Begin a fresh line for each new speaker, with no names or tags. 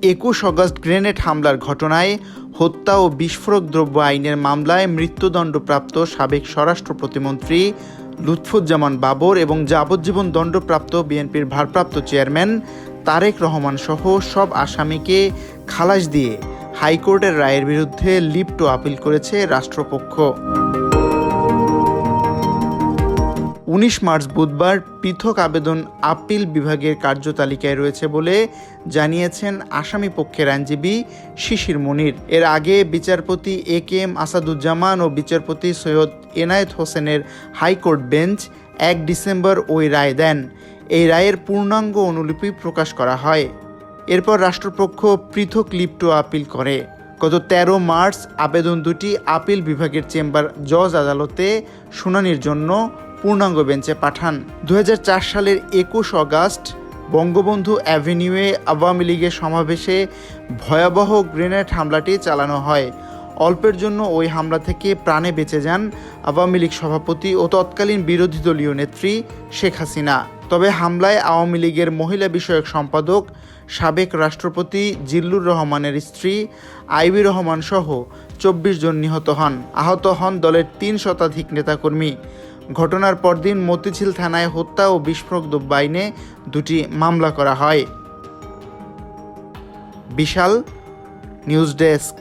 21 August grenade হামলার ঘটনায় হত্যা ও বিস্ফোরক দ্রব্য আইনের মামলায় মৃত্যুদণ্ডপ্রাপ্ত সাবেক স্বরাষ্ট্র প্রতিমন্ত্রী লুৎফুজ্জামান বাবর এবং যাবজ্জীবন দণ্ডপ্রাপ্ত বিএনপির ভারপ্রাপ্ত চেয়ারম্যান তারেক রহমান সহ সব আসামিকে খালাস দিয়ে হাইকোর্টের রায়ের বিরুদ্ধে লিভ টু আপিল করেছে রাষ্ট্রপক্ষ। 19 মার্চ বুধবার পৃথক আবেদন আপিল বিভাগের কার্যতালিকায় রয়েছে বলে জানিয়েছেন আসামি পক্ষের আইনজীবী শিশির মনির। এর আগে বিচারপতি AK আসাদুজ্জামান ও বিচারপতি সৈয়দ এনায়েত হোসেনের হাইকোর্ট বেঞ্চ 1 ডিসেম্বর ওই রায় দেন। এই রায়ের পূর্ণাঙ্গ অনুলিপি প্রকাশ করা হয়। এরপর রাষ্ট্রপক্ষ পৃথক লিভ টু আপিল করে। গত 13 মার্চ আবেদন দুটি আপিল বিভাগের চেম্বার জজ আদালতে শুনানির জন্য পূর্ণাঙ্গ বেঞ্চে পাঠান। 2004 সালের 21 আগস্ট বঙ্গবন্ধু অ্যাভিনিউয়ে আওয়ামী লীগের সমাবেশে ভয়াবহ গ্রেনেড হামলাটি চালানো হয়। অল্পের জন্য ওই হামলা থেকে প্রাণে বেঁচে যান আওয়ামী লীগ সভাপতি ও তৎকালীন বিরোধী দলীয় নেত্রী শেখ হাসিনা। তবে হামলায় আওয়ামী লীগের মহিলা বিষয়ক সম্পাদক সাবেক রাষ্ট্রপতি জিল্লুর রহমানের স্ত্রী আইবি রহমান সহ 24 জন নিহত হন। আহত হন দলের 3 শতাধিক নেতাকর্মী। ঘটনার পরদিন মতিঝিল থানায় হত্যা ও বিস্ফোরক দ্রব্য আইনে দুটি মামলা করা হয়। বিশাল নিউজ ডেস্ক।